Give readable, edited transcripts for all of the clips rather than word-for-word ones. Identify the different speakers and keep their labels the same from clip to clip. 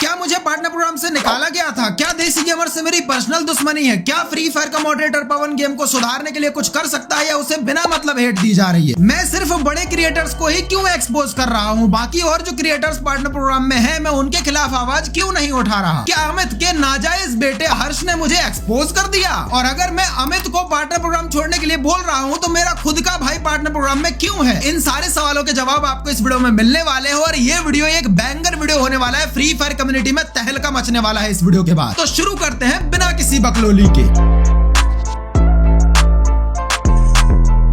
Speaker 1: क्या मुझे partner programme से निकाला गया था? क्या देसी गेमर से मेरी पर्सनल दुश्मनी है? क्या फ्री फायर का मॉडरेटर पवन गेम को सुधारने के लिए कुछ कर सकता है या उसे बिना मतलब हेट दी जा रही है? मैं सिर्फ बड़े क्रिएटर्स को ही क्यों एक्सपोज कर रहा हूँ? बाकी और जो क्रिएटर्स पार्टनर प्रोग्राम में है, मैं उनके खिलाफ आवाज क्यों नहीं उठा रहा? क्या अमित के नाजायज बेटे हर्ष ने मुझे एक्सपोज कर दिया? और अगर मैं अमित को पार्टनर प्रोग्राम छोड़ने के लिए बोल रहा हूँ तो मेरा खुद का भाई पार्टनर प्रोग्राम में क्यों है? इन सारे सवालों के जवाब आपको इस वीडियो में मिलने वाले हैं और ये वीडियो एक बैंगर वीडियो होने वाला है। फ्री फायर कम्युनिटी में तहलका मचने वाला है इस वीडियो के बाद। तो शुरू करते हैं बिना किसी बकलोली के।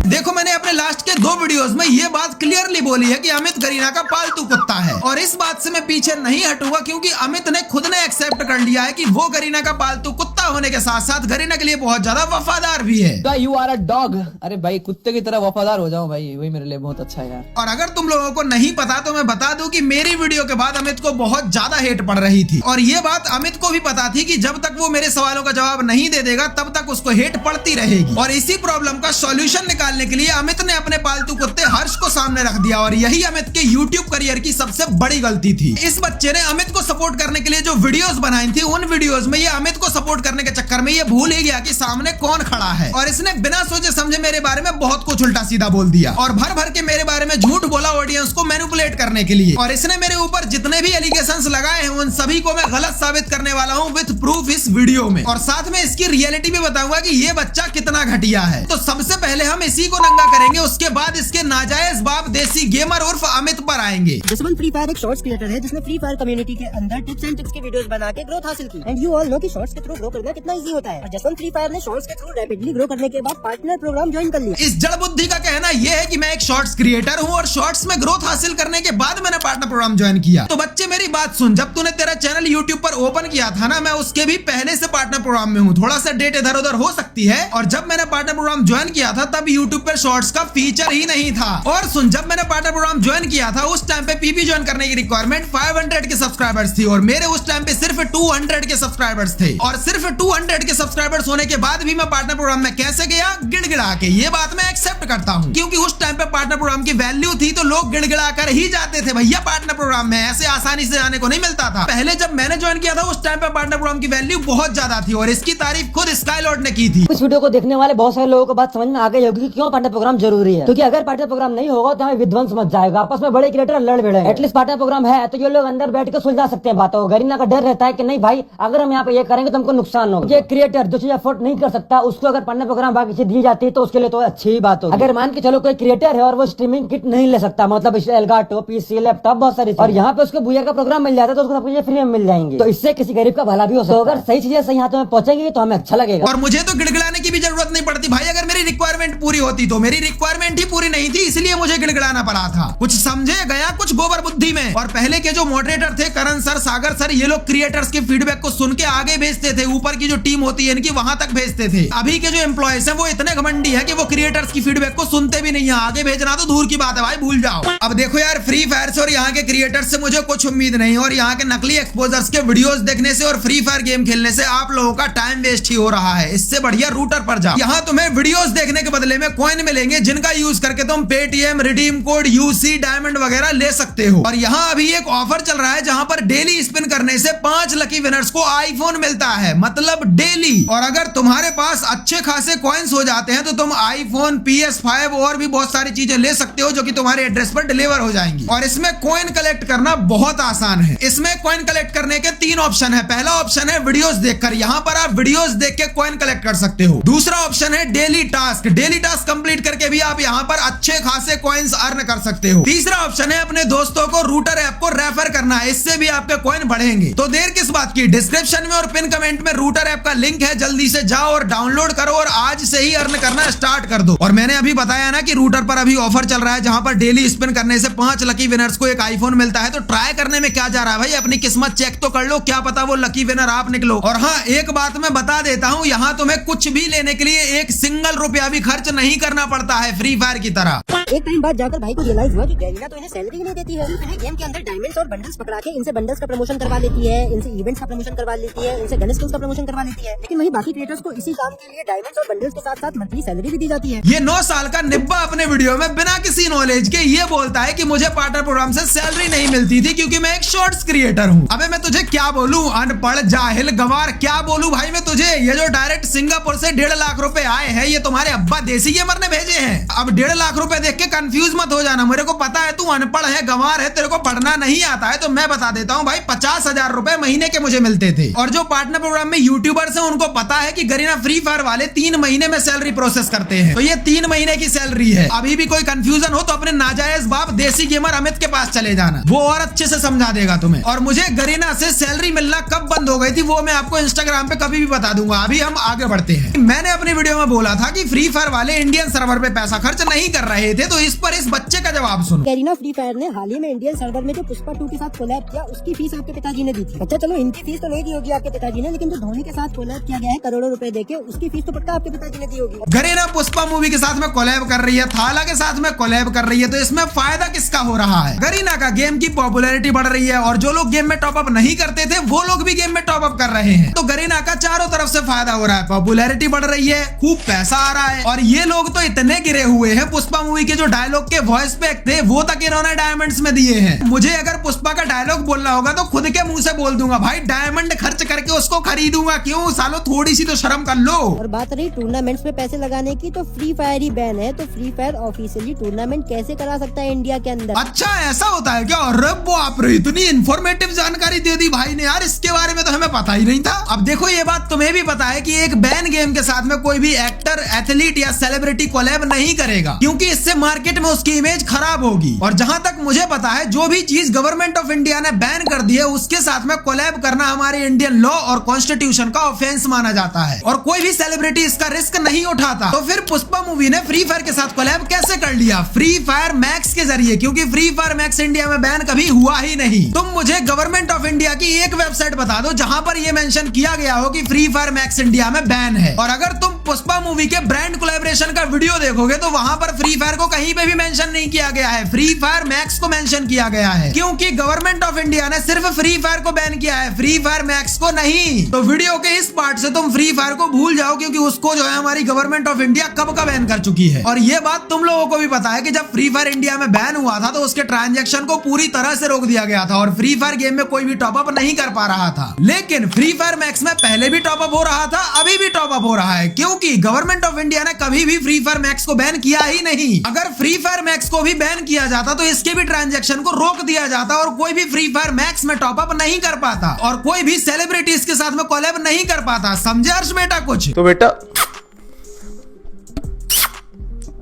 Speaker 1: देखो, मैंने अपने लास्ट के 2 वीडियोस में ये बात क्लियरली बोली है कि अमित गरीना का पालतू कुत्ता है और इस बात से मैं पीछे नहीं हटूंगा क्योंकि अमित ने खुद ने एक्सेप्ट कर लिया है कि वो गरीना का पालतू कुत्ता होने के साथ साथ गरीना के लिए बहुत ज्यादा वफादार भी है।
Speaker 2: You are a dog. अरे भाई, कुत्ते की तरह वफादार हो जाओ भाई, वही मेरे लिए बहुत अच्छा है यार।
Speaker 1: और अगर तुम लोगों को नहीं पता तो मैं बता दूं कि मेरी वीडियो के बाद अमित को बहुत ज्यादा हेट पड़ रही थी और ये बात अमित को भी पता थी कि जब तक वो मेरे सवालों का जवाब नहीं दे देगा तब तक उसको हेट पड़ती रहेगी। और इसी प्रॉब्लम का सॉल्यूशन निकालने के लिए अमित ने अपने पालतू कुत्ते हर्ष को सामने रख दिया और यही अमित के YouTube करियर की सबसे बड़ी गलती थी। इस बच्चे ने अमित को सपोर्ट करने के लिए जो वीडियोस बनाई थी, उन वीडियोस में ये अमित को सपोर्ट करने के चक्कर में ये भूल ही गया कि सामने कौन खड़ा है और इसने बिना सोचे समझे मेरे बारे में बहुत कुछ उल्टा सीधा बोल दिया और भर भर के मेरे बारे में झूठ बोला ऑडियंस को मैनिपुलेट करने के लिए। और इसने मेरे ऊपर जितने भी एलिगेशंस लगाए हैं उन सभी को मैं गलत साबित करने वाला हूँ विद प्रूफ इस वीडियो में और साथ में इसकी रियलिटी भी बताऊंगा कि ये बच्चा कितना घटिया है। तो सबसे पहले हम इसी को नंगा करेंगे, उसके बाद इसके नाजायज बाप देसी गेमर उर्फ अमित पर आएंगे।
Speaker 3: जसवंत फ्री फायर एक शॉर्ट्स क्रिएटर है जिसने फ्री फायर कम्युनिटी के अंदर टिप्स एंड ट्रिक्स की वीडियोस बना के ग्रोथ हासिल की। एंड यू ऑल नो कि शॉर्ट्स के थ्रू ग्रो करना कितना इजी होता है। और जसवंत फ्री फायर ने शॉर्ट्स के थ्रू रैपिडली ग्रो करने के बाद पार्टनर प्रोग्राम ज्वाइन कर लिया।
Speaker 1: इस जड़ बुद्धि का कहना यह है कि मैं एक शॉर्ट्स क्रिएटर हूं और शॉर्ट्स में ग्रोथ हासिल करने के बाद मैंने पार्टनर प्रोग्राम ज्वाइन किया। तो बच्चे मेरी बात सुन, जब तूने तेरा चैनल यूट्यूब पर ओपन किया था ना, मैं उसके भी पहले से पार्टनर प्रोग्राम में हूँ। थोड़ा सा डेट इधर उधर हो सकती है और जब मैंने पार्टनर प्रोग्राम ज्वाइन किया था तब यूट्यूब पर शॉर्ट्स का फीचर ही नहीं था। और सुन, जब मैंने पार्टनर प्रोग्राम ज्वाइन किया था उस टाइम पे पीपी ज्वाइन करने की रिक्वायरमेंट 500 के सब्सक्राइबर्स थी और मेरे उस टाइम पे सिर्फ 200 के सब्सक्राइबर्स थे। और सिर्फ 200 के सब्सक्राइबर्स होने के बाद भी मैं पार्टनर प्रोग्राम में कैसे गया? गिड़गिड़ा के। ये बात मैं एक्सेप्ट करता हूँ क्योंकि उस टाइम पे पार्टनर प्रोग्राम की वैल्यू थी तो लोग गिड़गिड़ा कर ही जाते थे भैया पार्टनर प्रोग्राम में, ऐसे आसानी से जाने को नहीं मिलता था। पहले जब मैंने ज्वाइन किया था उस टाइम पे पार्टनर प्रोग्राम की वैल्यू बहुत ज्यादा थी और इसकी तारीफ खुद स्काईलॉर्ड ने की थी।
Speaker 4: इस वीडियो को देखने वाले बहुत सारे लोगों को बात समझ में आ गई होगी कि क्यों पार्टनर प्रोग्राम जरूरी है। क्योंकि अगर पार्टनर प्रोग्राम नहीं होगा तो हमें विध्वंस मच जाएगा, आपस में बड़े क्रिएटर लड़ भिड़े। एटलीस्ट पार्टनर प्रोग्राम है तो ये लोग अंदर बैठ के सुलझा सकते हैं बातों को। गरीना का डर रहता है कि नहीं भाई, अगर हम यहाँ पे ये करेंगे तो हमको नुकसान होगा। ये क्रिएटर जो चीज अफोर्ड नहीं कर सकता उसको अगर पार्टनर प्रोग्राम बाकी से दी जाती है तो उसके लिए तो अच्छी ही बात होगी। अगर मान के चलो कोई क्रिएटर है और वो स्ट्रीमिंग किट नहीं ले सकता, मतलब एलगाटो, पीसी, लैपटॉप, बहुत सारी, और यहाँ पे उसको बुयर का प्रोग्राम मिल जाता है तो उसको सब चीजें फ्री में मिल जाएंगी। तो इससे किसी गरीब का भला भी हो सकता है। अगर सही चीजें सही हाथों में पहुंचेंगी तो हमें अच्छा लगेगा।
Speaker 1: और मुझे तो गिड़गिड़ाने की भी जरूरत नहीं पड़ती भाई, अगर मेरी रिक्वायरमेंट पूरी होती तो मेरी रिक्वायरमेंट ही पूरी नहीं थी इसलिए मुझे गिड़गिड़ाना पड़ा था। कुछ समझे गया कुछ गोबर बुद्धि में। और पहले के जो मॉडरेटर थे करण सर, सागर सर, ये लोग क्रिएटर्स के फीडबैक को सुन के आगे भेजते थे, ऊपर की जो टीम होती है इनकी वहां तक भेजते थे। अभी के जो एम्प्लॉयज हैं वो इतने घमंडी है कि वो क्रिएटर्स की फीडबैक को सुनते भी नहीं है, आगे भेजना तो दूर की बात है भाई, भूल जाओ। अब देखो यार, फ्री फायर से और यहाँ के क्रिएटर्स से मुझे कुछ उम्मीद नहीं और यहाँ के नकली एक्सपोजर्स के वीडियोस देखने से और फ्री फायर गेम खेलने से आप लोगों का टाइम वेस्ट ही हो रहा है। इससे बढ़िया रूटर पर जाओ, यहाँ तुम्हें वीडियोस देखने के बदले में कॉइन मिलेंगे जिनका यूज करके तुम Paytm, redeem code, UC, diamond वगैरह ले सकते हो। और यहाँ अभी एक ऑफर चल रहा है जहाँ पर डेली स्पिन करने से 5 लकी विनर्स को आईफोन मिलता है, मतलब डेली। और अगर तुम्हारे पास अच्छे खासे कॉइन्स हो जाते हैं तो तुम आईफोन, PS5 और भी बहुत सारी चीजें ले सकते हो जो कि तुम्हारे एड्रेस पर डिलीवर हो जाएंगी। और इसमें कॉइन कलेक्ट करना बहुत आसान है। इसमें कॉइन कलेक्ट करने के 3 ऑप्शन है। पहला ऑप्शन है वीडियोस देखकर, यहाँ पर आप वीडियोस देख के कॉइन कलेक्ट कर सकते हो। दूसरा ऑप्शन है daily task, daily task complete करके भी आप यहाँ पर अच्छे खासे कॉइन्स अर्न कर सकते हो। तीसरा ऑप्शन है अपने दोस्तों को रूटर ऐप को रेफर करना, इससे भी आपके कॉइन बढ़ेंगे। तो देर किस बात की, डिस्क्रिप्शन में और पिन कमेंट में रूटर ऐप का लिंक है, जल्दी से जाओ और डाउनलोड करो और आज से ही अर्न करना स्टार्ट कर दो। और मैंने अभी बताया ना कि रूटर पर अभी ऑफर चल रहा है जहां पर डेली स्पिन करने से 5 लकी विनर्स को एक आईफोन मिलता है। तो ट्राई करने में क्या जा रहा है भाई, अपनी किस्मत चेक तो कर लो, क्या पता वो लकी विनर आप निकलो। और हाँ, एक बात मैं बता देता हूँ, यहाँ तुम्हें कुछ भी लेने के लिए एक सिंगल रुपया भी खर्च नहीं करना पड़ता है फ्री फायर की तरह।
Speaker 3: एक टाइम बाद जाकर भाई को रियलाइज हुआ कि गरीना तो इन्हें सैलरी नहीं देती है। इन्हें गेम के अंदर डायमंड्स और बंडल्स पकड़ा के इनसे बंडल्स का प्रमोशन करवा लेती है, इनसे इवेंट्स का प्रमोशन करवा लेती है, इनसे गन स्किन्स का प्रमोशन प्रमोशन करवा लेती है, लेकिन वही बाकी क्रिएटर्स को इसी काम के लिए डायमंड्स और बंडल्स के साथ साथ मंथली सैलरी भी दी जाती है।
Speaker 1: ये 9 साल का निब्बा अपने वीडियो में बिना किसी नॉलेज के ये बोलता है कि मुझे पार्टनर प्रोग्राम से सैलरी नहीं मिलती थी क्योंकि मैं एक शॉर्ट्स क्रिएटर हूँ। अबे मैं तुझे क्या बोलूं, अनपढ़ जाहिल गवार, क्या बोलूं भाई मैं तुझे। ये जो डायरेक्ट सिंगापुर से 1.5 लाख रुपए आए हैं ये तुम्हारे अब्बा देसी गेमर ने भेजे हैं। अब 1.5 लाख रुपए देख के कंफ्यूज मत हो जाना, मेरे को पता है तू अनपढ़ है, गंवार है, तेरे को पढ़ना नहीं आता है, तो मैं बता देता हूँ भाई 50,000 रुपए महीने के मुझे मिलते थे। और जो पार्टनर प्रोग्राम में यूट्यूबर्स हैं उनको पता है कि गरीना फ्री फायर वाले 3 महीने में सैलरी प्रोसेस करते हैं, तो ये 3 महीने की सैलरी है। अभी भी कोई कंफ्यूजन हो तो अपने नाजायज बाप देसी गेमर अमित के पास चले जाना, वो और अच्छे से समझा देगा तुम्हें। और मुझे गरीना से सैलरी मिलना कब बंद हो गई थी वो मैं आपको इंस्टाग्राम पे कभी भी बता दूंगा। अभी हम आगे बढ़ते हैं। मैंने अपनी वीडियो में बोला था कि फ्री फायर वाले इंडियन सर्वर पे पैसा खर्च नहीं कर रहे थे, तो इस पर इस बच्चे का जवाब सुनो।
Speaker 3: गरीना फ्री फायर ने हाल ही में इंडियन सर्वर में जो पुष्पा 2 के साथ कोलैब किया उसकी फीस आपके पिताजी ने दी थी। अच्छा चलो इनकी फीस तो नहीं दी होगी आपके पिताजी ने, लेकिन जो धोनी के साथ कोलैब किया गया है करोड़ों रुपए देके, उसकी फीस तो पक्का आपके पिताजी ने दी होगी।
Speaker 1: गरीना पुष्पा मूवी के साथ में कोलैब कर रही है, थाला के साथ में कोलैब कर रही है, तो इसमें फायदा किसका हो रहा है? गरीना का गेम की पॉपुलैरिटी बढ़ रही है और जो लोग गेम में टॉप अप नहीं करते थे वो लोग भी गेम में टॉप अप कर रहे हैं, तो गरीना का चारों तरफ से फायदा हो रहा है, पॉपुलैरिटी बढ़ रही है, खूब पैसा आ रहा है। और ये लोग तो इतने गिरे हुए हैं, पुष्पा मूवी के जो डायलॉग के वॉइस पैक थे वो तक इन्होंने डायमंड्स में दिए हैं। मुझे अगर पुष्पा का डायलॉग बोलना होगा तो खुद के मुंह से बोल दूंगा भाई, डायमंड खर्च करके उसको खरीदूंगा। क्यों सालो, थोड़ी सी तो शर्म कर लो।
Speaker 3: और बात रही टूर्नामेंट्स में पैसे लगाने की, तो फ्री फायर ही बैन है, तो फ्री फायर ऑफिशियली टूर्नामेंट कैसे करा सकता है इंडिया के अंदर?
Speaker 1: अच्छा ऐसा होता है क्या? अरे बाप रे, इतनी इन्फॉर्मेटिव जानकारी दे दी भाई ने यार, इसके बारे में तो हमें पता ही नहीं था। अब देखो ये बात तुम्हें भी पता है कि एक बैन गेम के साथ में कोई भी एक्टर, एथलीट या सेलिब्रिटी कोलैब नहीं करेगा, क्योंकि इससे मार्केट में उसकी इमेज खराब होगी। और जहां तक मुझे पता है जो भी चीज गवर्नमेंट ऑफ इंडिया ने बैन कर दी है उसके साथ में कोलैब करना हमारे इंडियन लॉ और कॉन्स्टिट्यूशन का ऑफेंस माना जाता है, और कोई भी सेलिब्रिटी इसका रिस्क नहीं उठाता। तो फिर पुष्पा मूवी ने फ्री फायर के साथ कोलैब कैसे कर लिया? फ्री फायर मैक्स के जरिए, क्योंकि फ्री फायर मैक्स इंडिया में बैन कभी हुआ ही नहीं। तुम मुझे गवर्नमेंट ऑफ इंडिया की एक वेबसाइट बता दो जहां पर यह मेंशन किया गया हो कि फ्री फायर मैक्स इंडिया में बैन है। और अगर तुम पुष्पा मूवी के ब्रांड कोलैबोरेशन का वीडियो देखोगे तो वहां पर फ्री फायर को कहीं पे भी मेंशन नहीं किया गया है, फ्री फायर मैक्स को मेंशन किया गया है, क्योंकि गवर्नमेंट ऑफ इंडिया ने सिर्फ फ्री फायर को बैन किया है, फ्री फायर मैक्स को नहीं। तो वीडियो के इस पार्ट से तुम फ्री फायर को भूल जाओ, क्योंकि उसको जो है हमारी गवर्नमेंट ऑफ इंडिया कब का बैन कर चुकी है। और ये बात तुम लोगों को भी पता है कि जब फ्री फायर इंडिया में बैन हुआ था तो उसके ट्रांजैक्शन को पूरी तरह से रोक दिया गया था और फ्री फायर गेम में कोई भी टॉप अप नहीं कर पा रहा था। लेकिन फ्री फायर मैक्स में पहले भी टॉप अप हो रहा था, अभी भी टॉप अप हो रहा है, क्योंकि गवर्नमेंट ऑफ इंडिया ने कभी भी फ्री फायर मैक्स को बैन किया ही नहीं। अगर फ्री फायर मैक्स को भी बैन किया जाता तो इसके भी ट्रांजैक्शन को रोक दिया जाता और कोई भी फ्री फायर मैक्स में टॉप अप नहीं कर पाता और कोई भी सेलिब्रिटी इसके साथ में कोलैब नहीं कर पाता। समझे हर्ष बेटा कुछ?
Speaker 5: तो बेटा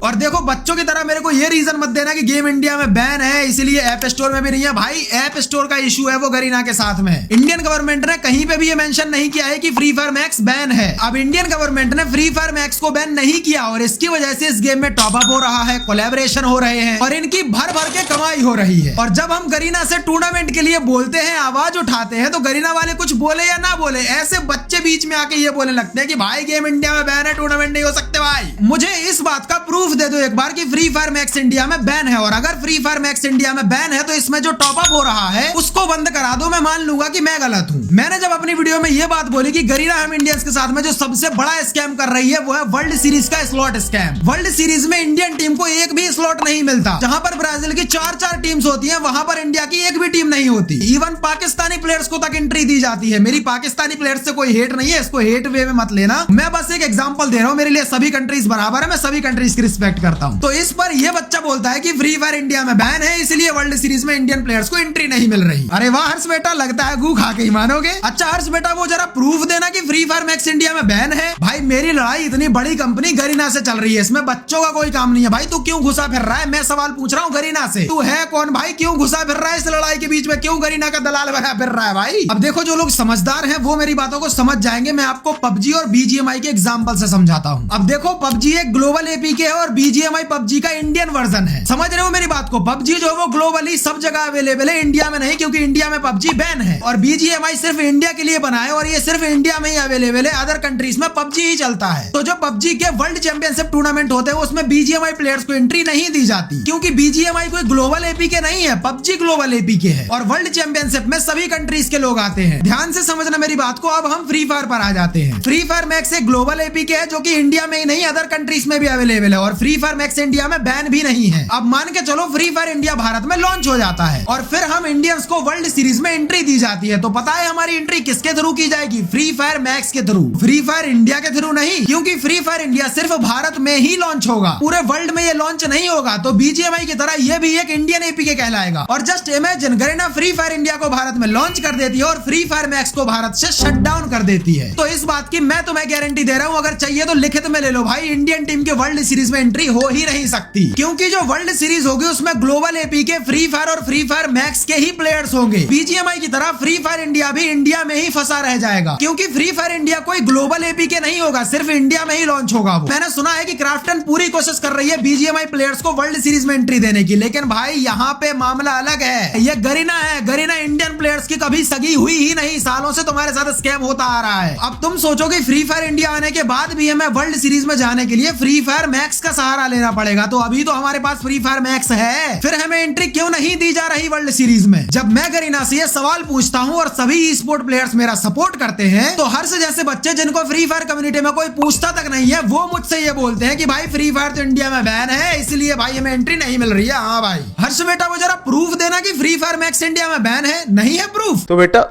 Speaker 1: और देखो बच्चों की तरह मेरे को ये रीजन मत देना कि गेम इंडिया में बैन है इसलिए ऐप स्टोर में भी नहीं है। भाई ऐप स्टोर का इशू है वो गरीना के साथ में। इंडियन गवर्नमेंट ने कहीं पे भी ये मेंशन नहीं किया है कि फ्री फायर मैक्स बैन है। अब इंडियन गवर्नमेंट ने फ्री फायर मैक्स को बैन नहीं किया और इसकी वजह से इस गेम में टॉप अप हो रहा है, कोलैबोरेशन हो रहे हैं और इनकी भर भर के कमाई हो रही है। और जब हम गरीना से टूर्नामेंट के लिए बोलते हैं, आवाज उठाते हैं, तो गरीना वाले कुछ बोले या ना बोले, ऐसे बच्चे बीच में आके ये बोलने लगते हैं कि भाई गेम इंडिया में बैन है, टूर्नामेंट नहीं हो सकते। भाई मुझे इस बात का प्रूफ दे दो एक बार कि फ्री फायर मैक्स इंडिया में बैन है, और अगर फ्री फायर मैक्स इंडिया में बैन है तो इसमें जो टॉप अप हो रहा है उसको बंद करा दो, मैं मान लूंगा कि मैं गलत हूं। मैंने जब अपनी वीडियो में ये बात बोली कि गरीना हम इंडियंस के साथ में जो सबसे बड़ा स्कैम कर रही है वो है वर्ल्ड सीरीज का स्लॉट स्कैम। वर्ल्ड सीरीज में इंडियन टीम को एक भी स्लॉट नहीं मिलता। जहां पर ब्राजील की 4-4 टीम्स होती हैं वहां पर इंडिया की एक भी टीम नहीं होती। इवन पाकिस्तानी प्लेयर्स को तक एंट्री दी जाती है। मेरी पाकिस्तानी प्लेयर्स से कोई हेट नहीं है, इसको हेट वे में मत लेना, मैं बस एक एग्जांपल दे रहा हूं। मेरे लिए सभी कंट्रीज बराबर है, मैं सभी कंट्रीज की रिस्पेक्ट करता हूं। तो इस पर यह बच्चा बोलता है कि फ्री फायर इंडिया में बैन है इसलिए वर्ल्ड सीरीज में इंडियन प्लेयर्स को एंट्री नहीं मिल रही। अरे वाह हर्ष बेटा, लगता है गू खा के ही मानोगे। अच्छा हर्ष बेटा वो जरा प्रूफ देना कि फ्री फायर मैक्स इंडिया में बैन है। भाई मेरी लड़ाई इतनी बड़ी कंपनी गरीना से चल रही है, इसमें बच्चों का कोई काम नहीं है। भाई तू क्यों घुसा फिर रहा है? मैं सवाल पूछ रहा हूँ गरीना से, तू है कौन भाई? क्यों घुसा फिर रहा है इस लड़ाई के बीच में? क्यों गरीना का दलाल बना फिर रहा है भाई? अब देखो जो लोग समझदार हैं वो मेरी बातों को समझ जाएंगे। मैं आपको पबजी और बीजीएमआई के एग्जांपल से समझाता हूँ। अब देखो पबजी एक ग्लोबल एपीके है और BGMI PUBG का इंडियन वर्जन है। समझ रहे हो मेरी बात को? PUBG जो है वो ग्लोबली सब जगह अवेलेबल है, इंडिया में नहीं, क्योंकि इंडिया में PUBG बैन है। और BGMI सिर्फ इंडिया के लिए बना है और ये सिर्फ इंडिया में ही अवेलेबल है, अदर कंट्रीज में PUBG ही चलता है। तो जो PUBG के वर्ल्ड चैंपियनशिप टूर्नामेंट होते हैं उसमें BGMI प्लेयर्स को एंट्री नहीं दी जाती, क्योंकि BGMI कोई ग्लोबल APK नहीं है, PUBG ग्लोबल APK है और वर्ल्ड चैंपियनशिप में सभी कंट्रीज के लोग आते हैं। ध्यान से समझना मेरी बात को। अब हम फ्री फायर पर आ जाते हैं। फ्री फायर मैक्स एक ग्लोबल APK है जो कि इंडिया में ही नहीं अदर कंट्रीज में भी अवेलेबल है और फ्री फायर मैक्स इंडिया में बैन भी नहीं है। अब मान के चलो फ्री फायर इंडिया भारत में लॉन्च हो जाता है और फिर हम इंडियंस को वर्ल्ड सीरीज में एंट्री दी जाती है। तो पता है हमारी एंट्री किसके थ्रू की जाएगी? फ्री फायर मैक्स के थ्रू, फ्री फायर इंडिया के थ्रू नहीं, क्योंकि फ्री फायर इंडिया सिर्फ भारत में ही लॉन्च होगा, पूरे वर्ल्ड में ये लॉन्च नहीं होगा। तो BGMI की तरह ये भी एक इंडियन APK कहलाएगा। और just imagine Garena free fire India को भारत में लॉन्च कर देती है और फ्री फायर मैक्स को भारत से शट डाउन कर देती है। तो इस बात की मैं तुम्हें गारंटी दे रहा हूं, अगर चाहिए तो लिखित में ले लो भाई, इंडियन टीम के वर्ल्ड सीरीज में एंट्री हो ही नहीं सकती, क्योंकि जो वर्ल्ड सीरीज होगी उसमें ग्लोबल APK फ्री फायर और फ्री फायर मैक्स के ही प्लेयर्स होंगे। BGMI की तरह फ्री फायर इंडिया भी इंडिया में ही फंसा रह जाएगा, क्योंकि फ्री फायर इंडिया कोई ग्लोबल APK नहीं होगा, सिर्फ इंडिया में ही लॉन्च होगा वो। मैंने सुना है कि क्राफ्टन पूरी कोशिश कर रही है BGMI प्लेयर्स को वर्ल्ड सीरीज में एंट्री देने की, लेकिन भाई यहाँ पे मामला अलग है। ये गरीना है, गरीना इंडियन प्लेयर्स की कभी सगी हुई ही नहीं, सालों से तुम्हारे साथ स्कैम होता आ रहा है। अब तुम सोचो कि फ्री फायर इंडिया आने के बाद भी हमें वर्ल्ड सीरीज में जाने के लिए फ्री फायर मैक्स का सहारा लेना पड़ेगा। तो अभी तो हमारे पास फ्री फायर मैक्स है, फिर हमें एंट्री क्यों नहीं दी जा रही वर्ल्ड सीरीज में? जब मैं गरीना से ये सवाल पूछता हूँ और सभी ई स्पोर्ट प्लेयर्स मेरा सपोर्ट करते हैं, तो हर्ष जैसे बच्चे जिनको फ्री फायर कम्युनिटी में कोई पूछता तक नहीं है, वो मुझसे ये बोलते हैं कि भाई फ्री फायर तो इंडिया में बैन है, इसलिए भाई हमें एंट्री नहीं मिल रही है। हाँ भाई हर्ष बेटा, वो जरा प्रूफ देना कि फ्री फायर मैक्स इंडिया में बैन है। नहीं है प्रूफ
Speaker 5: तो बेटा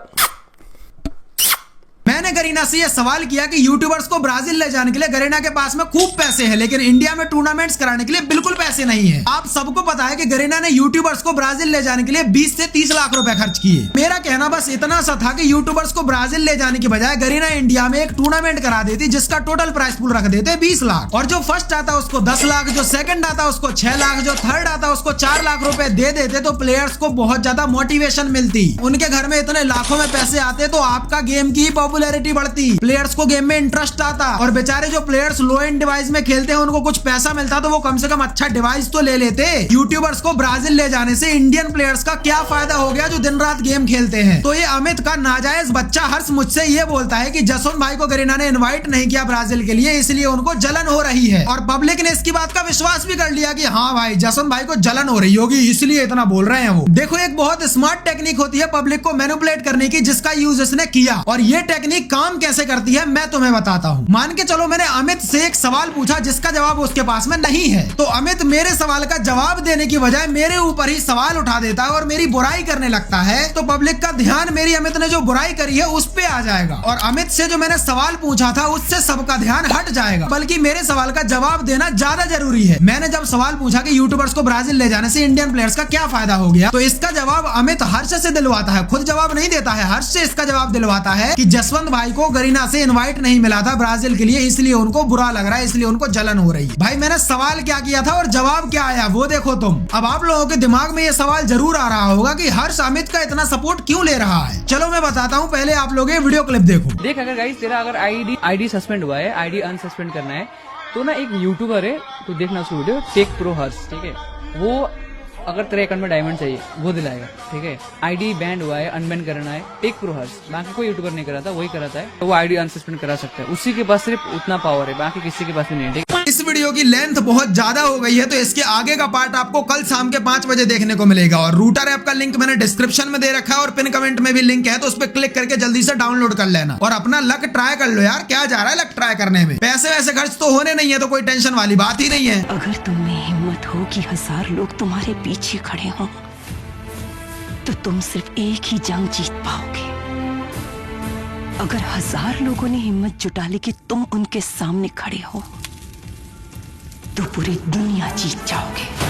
Speaker 1: मैंने गरीना से ये सवाल किया कि यूट्यूबर्स को ब्राजील ले जाने के लिए गरीना के पास में खूब पैसे हैं, लेकिन इंडिया में टूर्नामेंट्स कराने के लिए बिल्कुल पैसे नहीं है। आप सबको पता है कि गरीना ने यूट्यूबर्स को ब्राजील ले जाने के लिए 20 से 30 लाख रुपए खर्च किए। मेरा कहना बस इतना सा था कि यूट्यूबर्स को ब्राजील ले जाने की बजाय गरीना इंडिया में एक टूर्नामेंट करा देती, जिसका टोटल प्राइस पूल रख देते 20 लाख, और जो फर्स्ट आता उसको 10 लाख, जो सेकंड आता उसको 6 लाख, जो थर्ड आता उसको 4 लाख रुपए दे देते, तो प्लेयर्स को बहुत ज्यादा मोटिवेशन मिलती। उनके घर में इतने लाखों में पैसे आते तो आपका गेम की पॉपुलैरिटी बढ़ती, प्लेयर्स को गेम में इंटरेस्ट आता, और बेचारे जो प्लेयर्स लो एंड डिवाइस में खेलते हैं उनको कुछ पैसा मिलता तो वो कम से कम अच्छा डिवाइस तो ले लेते। यूट्यूबर्स को ब्राजील ले जाने से इंडियन प्लेयर्स का क्या फायदा हो गया जो दिन रात गेम खेलते हैं? तो ये अमित का नाजायज बच्चा हर्ष मुझसे ये बोलता है कि जसवंत भाई को गरीना ने इनवाइट नहीं किया ब्राजील के लिए, इसलिए उनको जलन हो रही है। और पब्लिक ने इसकी बात का विश्वास भी कर लिया कि हाँ भाई जसवंत भाई को जलन हो रही होगी, इसलिए इतना बोल रहे हैं वो। देखो एक बहुत स्मार्ट टेक्निक होती है पब्लिक को मैनिपुलेट करने की, जिसका यूज इसने किया, और ये टेक्निक काम कैसे करती है मैं तुम्हें बताता हूँ। मान के चलो मैंने अमित से एक सवाल पूछा जिसका जवाब उसके पास में नहीं है, तो अमित मेरे सवाल का जवाब देने की बजाय मेरे ऊपर ही सवाल उठा देता है और मेरी बुराई करने लगता है। तो पब्लिक का ध्यान मेरी अमित ने जो बुराई करी है उस पे आ जाएगा, और अमित से जो मैंने सवाल पूछा था उससे सबका ध्यान हट जाएगा। बल्कि मेरे सवाल का जवाब देना ज्यादा जरूरी है। मैंने जब सवाल पूछा कि यूट्यूबर्स को ब्राजील ले जाने से इंडियन प्लेयर्स का क्या फायदा हो गया, तो इसका जवाब अमित हर्ष से दिलवाता है, खुद जवाब नहीं देता है, हर्ष से इसका जवाब दिलवाता है कि जसवंत भाई को गरीना से इनवाइट नहीं मिला था ब्राजील के लिए, इसलिए उनको बुरा लग रहा है, इसलिए उनको जलन हो रही है। भाई मैंने सवाल क्या किया था और जवाब क्या आया वो देखो तुम। अब आप लोगों के दिमाग में ये सवाल जरूर आ रहा होगा कि हर्ष अमित का इतना सपोर्ट क्यों ले रहा है। चलो मैं बताता हूँ, पहले आप लोग ये वीडियो क्लिप देखो।
Speaker 2: देख अगर गाइस तेरा अगर आईडी सस्पेंड हुआ है, आईडी अनसस्पेंड करना है, तो ना एक यूट्यूबर है, तो देखना उसको वीडियो, टेक प्रो हर्ष, ठीक है, वो अगर तेरे अकाउंट में डायमंड चाहिए वो दिलाएगा, ठीक है। आईडी बैंड हुआ है, अनबैन करना है, टेक प्रो हर्ष, बाकी कोई यूट्यूबर नहीं कराता, वही कराता है, तो वो आईडी अनसस्पेंड करा सकता है, उसी के पास सिर्फ उतना पावर है, बाकी किसी के पास भी नहीं है, ठीक है।
Speaker 1: इस वीडियो की लेंथ बहुत ज्यादा हो गई है, तो इसके आगे का पार्ट आपको कल शाम के 5 बजे देखने को मिलेगा, और रूटर ऐप का लिंक मैंने डिस्क्रिप्शन में दे रखा है और पिन कमेंट में भी लिंक है, तो उस पर क्लिक करके जल्दी से डाउनलोड कर लेना और अपना लक ट्राई कर लो यार। क्या जा रहा है लक ट्राई करने में, पैसे वैसे खर्च तो होने नहीं है, तो कोई टेंशन वाली बात ही नहीं है।
Speaker 6: अगर तुम में हिम्मत हो कि 1000 लोग तुम्हारे पीछे खड़े हों, तो तुम सिर्फ एक ही जंग जीत पाओगे। अगर 1000 लोगों ने हिम्मत जुटा ली कि तुम उनके सामने खड़े हो, तो पूरी दुनिया जीत जाओगे।